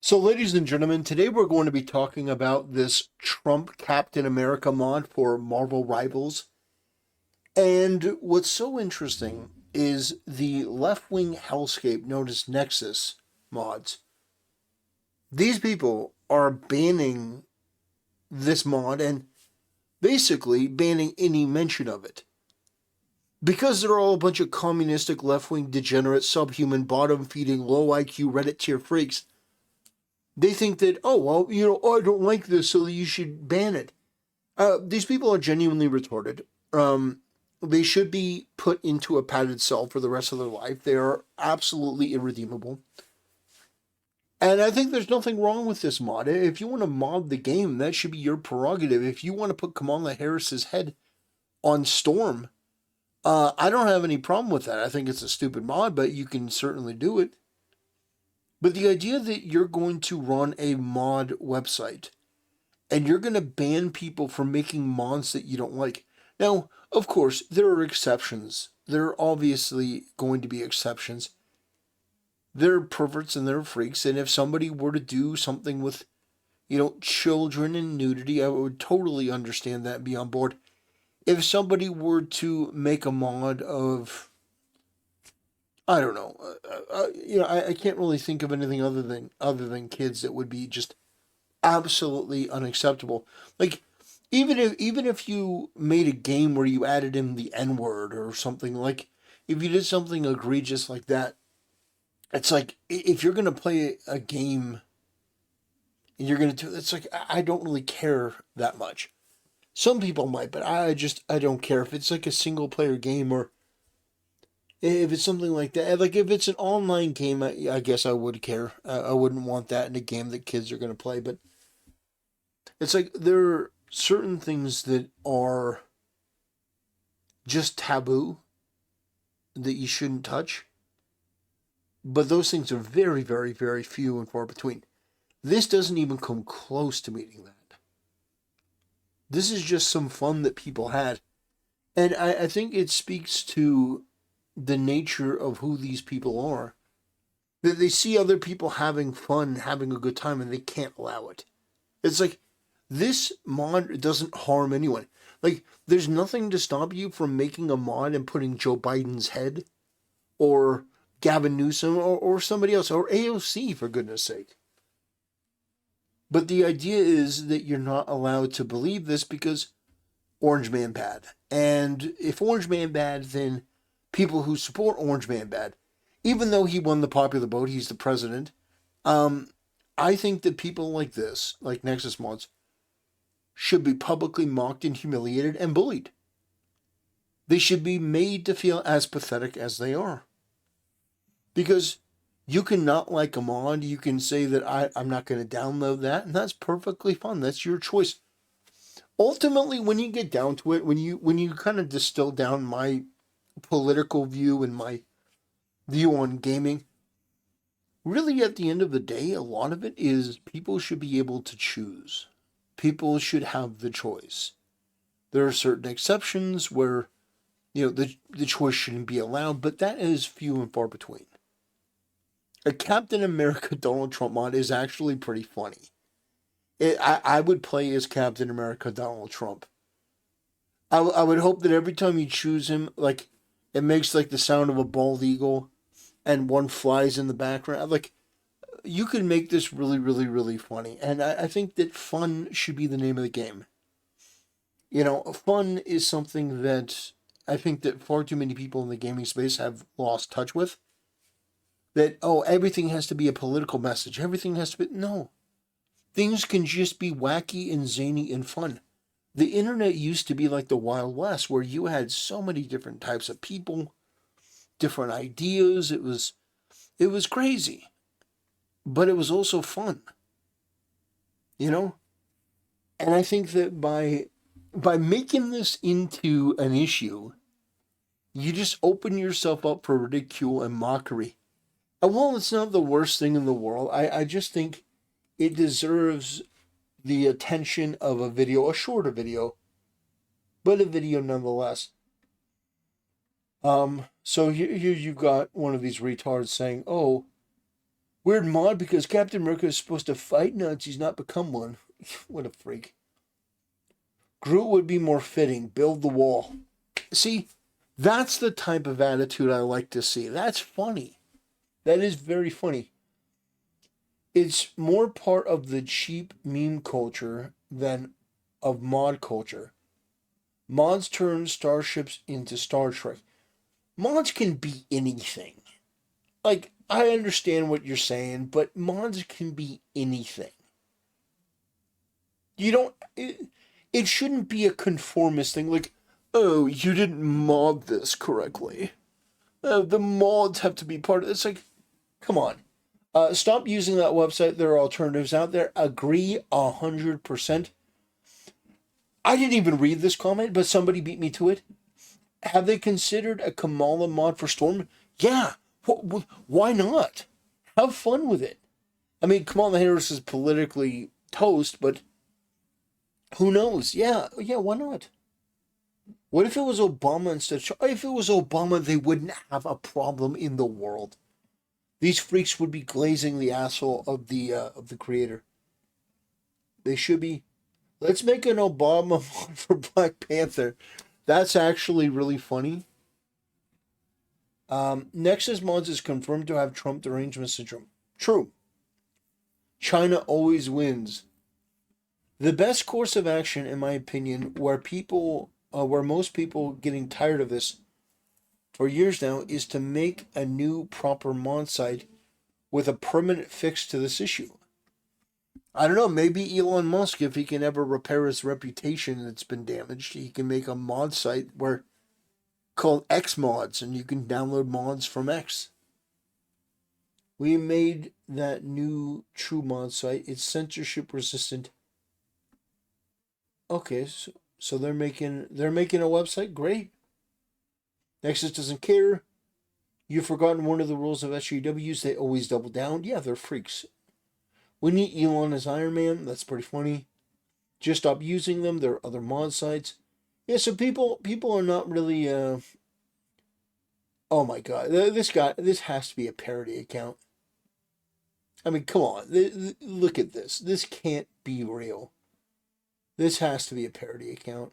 So, ladies and gentlemen, today we're going to be talking about this Trump Captain America mod for Marvel Rivals. And what's so interesting is the left wing hellscape known as Nexus mods. These people are banning this mod and basically banning any mention of it. Because they're all a bunch of communistic left wing degenerate, subhuman, bottom feeding, low IQ Reddit tier freaks, they think that, oh, well, I don't like this, so you should ban it. These people are genuinely retarded. They should be put into a padded cell for the rest of their life. They are absolutely irredeemable. And I think there's nothing wrong with this mod. If you want to mod the game, that should be your prerogative. If you want to put Kamala Harris's head on Storm, I don't have any problem with that. I think it's a stupid mod, but you can certainly do it. But the idea that you're going to run a mod website and you're going to ban people from making mods that you don't like. Now, of course, there are exceptions. There are obviously going to be exceptions. There are perverts and there are freaks, and if somebody were to do something with, children and nudity, I would totally understand that and be on board. If somebody were to make a mod of, I don't know, I can't really think of anything other than kids that would be just absolutely unacceptable. Like, even if you made a game where you added in the N word or something, like if you did something egregious like that, it's like if you're gonna play a game and you're gonna do it's like I don't really care that much. Some people might, but I don't care if it's like a single player game or if it's something like that. Like if it's an online game, I guess I would care. I wouldn't want that in a game that kids are gonna play, but it's like there are certain things that are just taboo that you shouldn't touch, but those things are very, very, very few and far between. This doesn't even come close to meeting that. This is just some fun that people had. And I think it speaks to the nature of who these people are. That they see other people having fun, having a good time, and they can't allow it. It's like, this mod doesn't harm anyone. Like, there's nothing to stop you from making a mod and putting Joe Biden's head, or Gavin Newsom, or somebody else, or AOC, for goodness sake. But the idea is that you're not allowed to believe this because Orange Man bad. And if Orange Man bad, then people who support Orange Man bad, even though he won the popular vote, he's the president, I think that people like this, like Nexus mods, should be publicly mocked and humiliated and bullied. They should be made to feel as pathetic as they are. Because you can not like a mod, you can say that I'm not going to download that, and that's perfectly fun. That's your choice. Ultimately, when you get down to it, when you kind of distill down my political view and my view on gaming, really at the end of the day, a lot of it is people should be able to choose. People should have the choice. There are certain exceptions where, the choice shouldn't be allowed, but that is few and far between. A Captain America Donald Trump mod is actually pretty funny. I would play as Captain America Donald Trump. I would hope that every time you choose him, like, it makes like the sound of a bald eagle and one flies in the background. Like, you could make this really, really, really funny. And I think that fun should be the name of the game. Fun is something that I think that far too many people in the gaming space have lost touch with. That, everything has to be a political message. Everything has to be... No. Things can just be wacky and zany and fun. The internet used to be like the Wild West, where you had so many different types of people, different ideas. It was crazy. But it was also fun. And I think that by making this into an issue, you just open yourself up for ridicule and mockery. And while it's not the worst thing in the world, I just think it deserves the attention of a video, a shorter video, but a video nonetheless. So here you've got one of these retards saying, "Oh, Weird mod because Captain America is supposed to fight Nazis, not become one. What a freak. Groot would be more fitting. Build the wall. See, that's the type of attitude I like to see. That's funny. That is very funny. It's more part of the cheap meme culture than of mod culture. Mods turn starships into Star Trek. Mods can be anything. Like, I understand what you're saying, but mods can be anything. You don't. It shouldn't be a conformist thing. Like, oh, you didn't mod this correctly. The mods have to be part of it. It's like, come on. Stop using that website. There are alternatives out there. Agree 100%. I didn't even read this comment, but somebody beat me to it. Have they considered a Kamala mod for Storm? Yeah. Why not? Have fun with it. I mean, Kamala Harris is politically toast, but who knows? Yeah, why not? What if it was Obama instead? If it was Obama, they wouldn't have a problem in the world. These freaks would be glazing the asshole of the creator. They should be. Let's make an Obama mod for Black Panther. That's actually really funny. Nexus mods is confirmed to have Trump derangement syndrome. True. China always wins. The best course of action, in my opinion, where most people getting tired of this for years now, is to make a new proper mod site with a permanent fix to this issue. I don't know, maybe Elon Musk, if he can ever repair his reputation that's been damaged, he can make a mod site called X Mods, and you can download mods from X. We made that new true mod site. It's censorship resistant. Okay, so they're making a website. Great. Nexus doesn't care. You've forgotten one of the rules of SJWs. They always double down. Yeah, they're freaks. We need Elon as Iron Man. That's pretty funny. Just stop using them. There are other mod sites. Yeah, so people are not really. Oh my god, this has to be a parody account. I mean, come on, look at this. This can't be real. This has to be a parody account.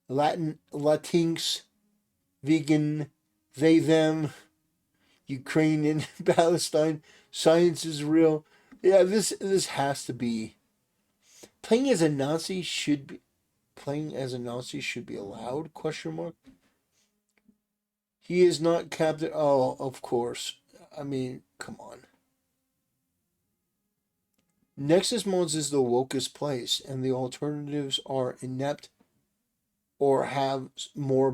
Latinx, vegan, they, them, Ukrainian, Palestine, science is real. Yeah, this has to be. Playing as a Nazi should be allowed? Question mark. He is not Captain. Oh, of course. I mean, come on. Nexus mods is the wokest place, and the alternatives are inept or have more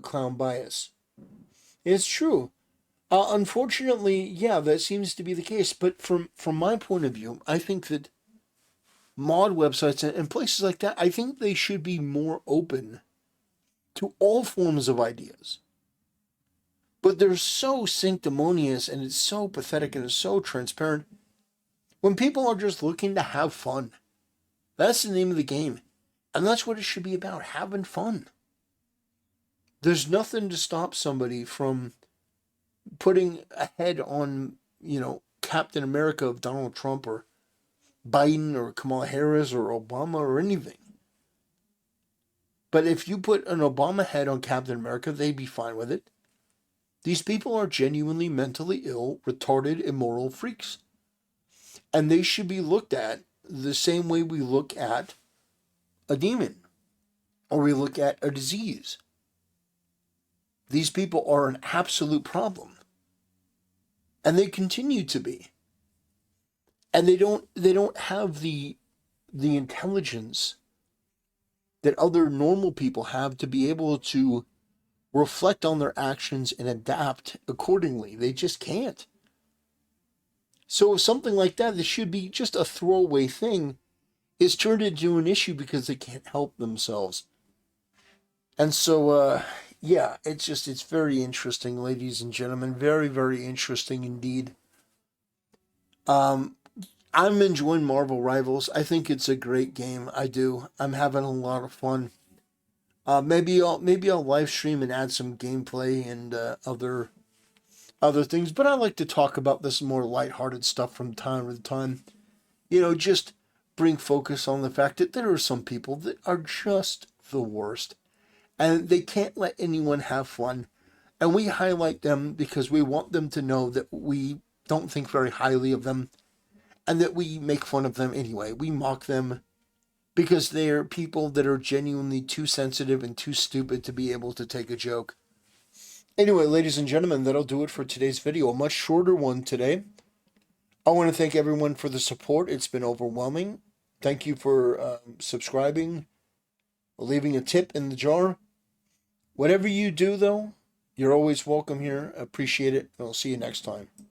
clown bias. It's true. Unfortunately, yeah, that seems to be the case. But from my point of view, I think that mod websites and places like that, I think they should be more open to all forms of ideas. But they're so sanctimonious, and it's so pathetic, and it's so transparent when people are just looking to have fun. That's the name of the game. And that's what it should be about, having fun. There's nothing to stop somebody from putting a head on, Captain America of Donald Trump or Biden or Kamala Harris or Obama or anything. But if you put an Obama head on Captain America, they'd be fine with it. These people are genuinely mentally ill, retarded, immoral freaks. And they should be looked at the same way we look at a demon or we look at a disease. These people are an absolute problem. And they continue to be. And they don't have the intelligence that other normal people have to be able to reflect on their actions and adapt accordingly. They just can't. So something like that should be just a throwaway thing is turned into an issue because they can't help themselves. And so, it's very interesting, ladies and gentlemen. Very, very interesting indeed. I'm enjoying Marvel Rivals. I think it's a great game. I do. I'm having a lot of fun. Maybe I'll live stream and add some gameplay and other other things, but I like to talk about this more lighthearted stuff from time to time. Just bring focus on the fact that there are some people that are just the worst and they can't let anyone have fun. And we highlight them because we want them to know that we don't think very highly of them and that we make fun of them anyway. We mock them because they're people that are genuinely too sensitive and too stupid to be able to take a joke. Anyway, ladies and gentlemen, that'll do it for today's video. A much shorter one today. I want to thank everyone for the support. It's been overwhelming. Thank you for subscribing, leaving a tip in the jar. Whatever you do, though, you're always welcome here. Appreciate it. And I'll see you next time.